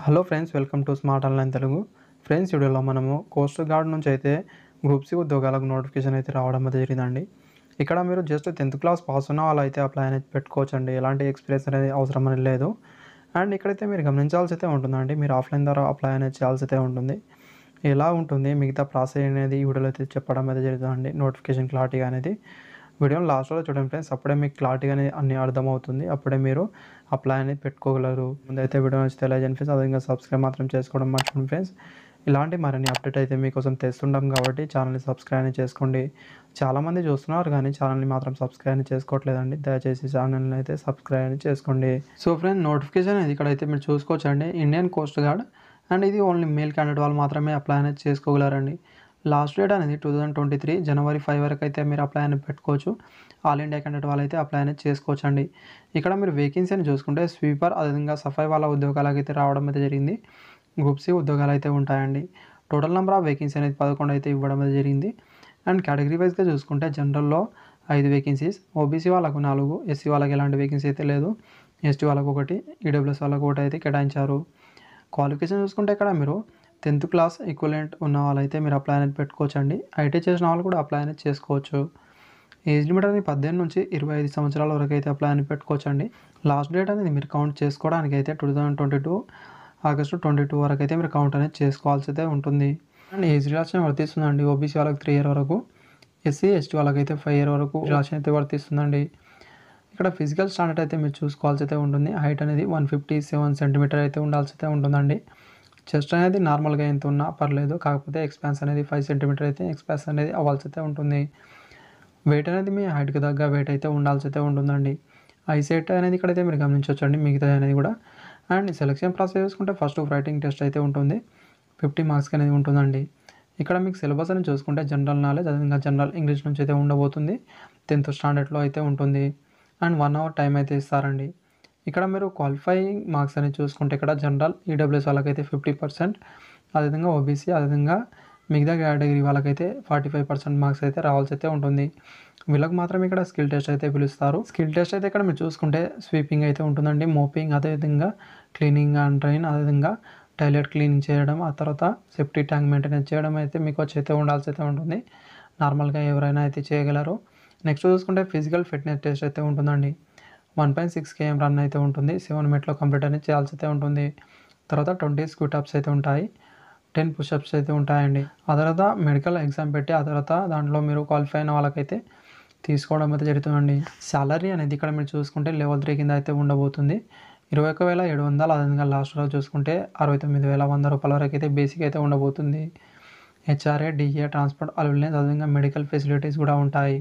Hello friends, welcome to smart online Telugu. Friends, వీడియోలో మనము coast guard నుంచి అయితే గ్రూప్ సి ఉద్యోగాలకు నోటిఫికేషన్ అయితే రావడం అయితే జరిగిందండి. ఇక్కడ మీరు జస్ట్ 10th క్లాస్ పాస్ ఉన్న వాళ్ళు అయితే అప్లై అనేది పెట్టుకోవచ్చండి. ఎలాంటి ఎక్స్పీరియన్స్ అనేది అవసరం అనేది లేదు. అండ్ ఇక్కడైతే మీరు గమనించాల్సి అయితే ఉంటుందండి, మీరు ఆఫ్లైన్ ద్వారా అప్లై అనేది చేయాల్సి అయితే ఉంటుంది. ఎలా ఉంటుంది మిగతా ప్రాసెస్ అనేది ఈ వీడియోలో అయితే చెప్పడం అయితే జరుగుతుందండి. నోటిఫికేషన్ క్లారిటీగా అనేది వీడియోని లాస్ట్లో చూడండి ఫ్రెండ్స్, అప్పుడే మీకు క్లారిటీగా అనేది అన్నీ అర్థమవుతుంది. అప్పుడే మీరు అప్లై అనేది పెట్టుకోగలరు. ముందైతే వీడియో నచ్చితే లైక్ చేయండి ఫ్రెండ్స్, అదేవిధంగా సబ్స్క్రైబ్ మాత్రం చేసుకోవడం మర్చిపోండి ఫ్రెండ్స్. ఇలాంటి మరిన్ని అప్డేట్ అయితే మీకోసం తెస్తుంటాం కాబట్టి ఛానల్ని సబ్స్క్రైబ్ అని చేసుకోండి. చాలామంది చూస్తున్నారు కానీ ఛానల్ని మాత్రం సబ్స్క్రైబ్ అని చేసుకోవట్లేదండి. దయచేసి ఛానల్ని అయితే సబ్స్క్రైబ్ అని చేసుకోండి. సో ఫ్రెండ్స్, నోటిఫికేషన్ అనేది ఇక్కడైతే మీరు చూసుకోవచ్చండి. ఇండియన్ కోస్ట్ గార్డ్ అండ్ ఇది ఓన్లీ మేల్ క్యాండిడేట్ వాళ్ళు మాత్రమే అప్లై అనేది చేసుకోగలరండి. లాస్ట్ డేట్ అనేది 2023 జనవరి 5 వరకు అయితే మీరు అప్లై అనేది పెట్టుకోవచ్చు. ఆల్ ఇండియా క్యాండిడేట్ వాళ్ళు అయితే అప్లై అనేది చేసుకోవచ్చు అండి. ఇక్కడ మీరు వేకెన్సీ అని చూసుకుంటే స్వీపర్, అదేవిధంగా సఫాయి వాళ్ళ ఉద్యోగాలకు అయితే రావడం అయితే జరిగింది. గ్రూప్ సి ఉద్యోగాలు అయితే ఉంటాయండి. టోటల్ నెంబర్ ఆఫ్ వేకెన్సీ అనేది 11 అయితే ఇవ్వడం అయితే జరిగింది. అండ్ కేటగిరీ వైజ్గా చూసుకుంటే జనరల్లో 5 వేకెన్సీస్, ఓబీసీ వాళ్ళకు 4, ఎస్సీ వాళ్ళకి ఎలాంటి వేకెన్సీ అయితే లేదు, ఎస్టీ వాళ్ళకు 1, ఈడబ్ల్యూఎస్ వాళ్ళకు 1 అయితే కేటాయించారు. క్వాలిఫికేషన్ చూసుకుంటే ఇక్కడ మీరు 10th క్లాస్ ఈక్వలెంట్ ఉన్న వాళ్ళైతే మీరు అప్లై అనేది పెట్టుకోవచ్చండి. ఐటీ చేసిన వాళ్ళు కూడా అప్లై అనేది చేసుకోవచ్చు. ఏజ్ లిమిట్ అనేది 18 నుంచి 25 సంవత్సరాల వరకు అయితే అప్లై అని పెట్టుకోవచ్చండి. లాస్ట్ డేట్ అనేది మీరు కౌంట్ చేసుకోవడానికి అయితే 2022 ఆగస్టు 22 వరకు అయితే మీరు కౌంట్ అనేది చేసుకోవాల్సి అయితే ఉంటుంది. అండ్ ఏజ్ రిలాక్సేషన్ వర్తిస్తుందండి. ఓబీసీ వాళ్ళకి 3 ఇయర్ వరకు, ఎస్సీ ఎస్టీ వాళ్ళకి అయితే 5 ఇయర్ వరకు రిలాక్సేషన్ అయితే వర్తిస్తుందండి. ఇక్కడ ఫిజికల్ స్టాండర్డ్ అయితే మీరు చూసుకోవాల్సి అయితే ఉంటుంది. హైట్ అనేది 157 సెంటీమీటర్ అయితే ఉండాల్సి అయితే ఉంటుందండి. చెస్ట్ అనేది నార్మల్గా ఎంత ఉన్నా పర్లేదు, కాకపోతే ఎక్స్పాన్స్ అనేది 5 సెంటీమీటర్ అయితే ఎక్స్పాన్స్ అనేది అవ్వాల్సి అయితే ఉంటుంది. వెయిట్ అనేది మీ హైట్కి తగ్గ వెయిట్ అయితే ఉండాల్సి అయితే ఉంటుందండి. ఐసైట్ అనేది ఇక్కడైతే మీరు గమనించవచ్చండి, మిగతా అనేది కూడా. అండ్ సెలక్షన్ ప్రాసెస్ చూసుకుంటే ఫస్ట్ రైటింగ్ టెస్ట్ అయితే ఉంటుంది, 50 మార్క్స్కి అనేది ఉంటుందండి. ఇక్కడ మీకు సిలబస్ అని చూసుకుంటే జనరల్ నాలెడ్జ్, అదేవిధంగా జనరల్ ఇంగ్లీష్ నుంచి అయితే ఉండబోతుంది. 10th స్టాండర్డ్లో అయితే ఉంటుంది. అండ్ 1 అవర్ టైం అయితే ఇస్తారండి. ఇక్కడ మీరు క్వాలిఫైయింగ్ మార్క్స్ అనేది చూసుకుంటే ఇక్కడ జనరల్, ఈడబ్ల్యూఎస్ వాళ్ళకైతే 50%, అదేవిధంగా ఓబీసీ, అదేవిధంగా మిగతా కేటగిరీ వాళ్ళకైతే 45% మార్క్స్ అయితే రావాల్సి అయితే ఉంటుంది. వీళ్ళకి మాత్రం ఇక్కడ స్కిల్ టెస్ట్ అయితే పిలుస్తారు. స్కిల్ టెస్ట్ అయితే ఇక్కడ మీరు చూసుకుంటే స్వీపింగ్ అయితే ఉంటుందండి, మోపింగ్, అదేవిధంగా క్లీనింగ్ అండ్ డ్రైన్, అదేవిధంగా టాయిలెట్ క్లీనింగ్ చేయడం, ఆ తర్వాత సేఫ్టీ ట్యాంక్ మెయింటెనెన్స్ చేయడం అయితే మీకు వచ్చి అయితే ఉండాల్సి అయితే ఉంటుంది. నార్మల్గా ఎవరైనా అయితే చేయగలరు. నెక్స్ట్ చూసుకుంటే ఫిజికల్ ఫిట్నెస్ టెస్ట్ అయితే ఉంటుందండి. 1.6 km రన్ అయితే ఉంటుంది, 7 మినిట్లో కంప్లీట్ అనేది చేయాల్సి అయితే ఉంటుంది. తర్వాత 20 స్క్విట్ అప్స్ అయితే ఉంటాయి, 10 పుషప్స్ అయితే ఉంటాయండి. ఆ తర్వాత మెడికల్ ఎగ్జామ్ పెట్టి ఆ తర్వాత దాంట్లో మీరు క్వాలిఫై అయిన వాళ్ళకైతే తీసుకోవడం అయితే జరుగుతుందండి. శాలరీ అనేది ఇక్కడ మీరు చూసుకుంటే లెవెల్ 3 కింద అయితే ఉండబోతుంది. 21,700, అదేవిధంగా లాస్ట్లో చూసుకుంటే 69,100 రూపాయల వరకు అయితే బేసిక్ అయితే ఉండబోతుంది. హెచ్ఆర్ఏ, డిఏ, ట్రాన్స్పోర్ట్ అలవెన్స్, అదేవిధంగా మెడికల్ ఫెసిలిటీస్ కూడా ఉంటాయి.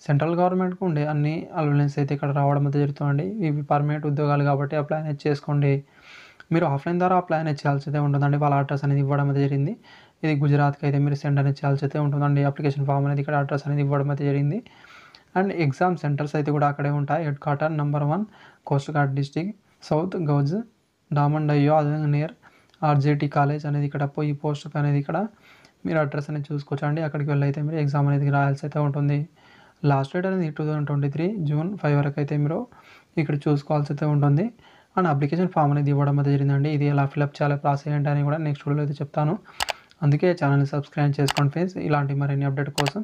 సెంట్రల్ గవర్నమెంట్కి ఉండే అన్ని అలవెన్స్ అయితే ఇక్కడ రావడం అయితే జరుగుతుందండి. ఇవి పర్మనెంట్ ఉద్యోగాలు కాబట్టి అప్లై అనేది చేసుకోండి. మీరు ఆఫ్లైన్ ద్వారా అప్లై అనేది చేయాల్సి అయితే ఉంటుందండి. వాళ్ళ అడ్రస్ అనేది ఇవ్వడం అయితే జరిగింది. ఇది గుజరాత్కి అయితే మీరు సెండ్ అనేది చేయాల్సి అయితే ఉంటుందండి. అప్లికేషన్ ఫామ్ అనేది ఇక్కడ అడ్రస్ అనేది ఇవ్వడం అయితే జరిగింది. అండ్ ఎగ్జామ్ సెంటర్స్ అయితే కూడా అక్కడే ఉంటాయి. Headquarter number 1 coast guard district, south గౌజ్, డామండయ్యో, అదేవిధంగా నియర్ ఆర్జేటీ కాలేజ్ అనేది ఇక్కడ ఈ పోస్ట్ అనేది ఇక్కడ మీరు అడ్రస్ అనేది చూసుకోవచ్చు అండి. అక్కడికి వెళ్ళి అయితే మీరు ఎగ్జామ్ అనేది రాయాల్సి అయితే ఉంటుంది. లాస్ట్ డేట్ అనేది 2023 జూన్ 5 వరకు అయితే మీరు ఇక్కడ చూసుకోవాల్సి అయితే ఉంటుంది. అండ్ అప్లికేషన్ ఫామ్ అనేది ఇవ్వడం అయితే జరిగిందండి. ఇది ఎలా ఫిల్అప్ చేయాలి, ప్రాసెస్ ఏంటి అని కూడా నెక్స్ట్ వీడియోలో అయితే చెప్తాను. అందుకే ఛానల్ని సబ్స్క్రైబ్ చేసుకోండి ఫ్రెండ్స్, ఇలాంటి మరిన్ని అప్డేట్ కోసం.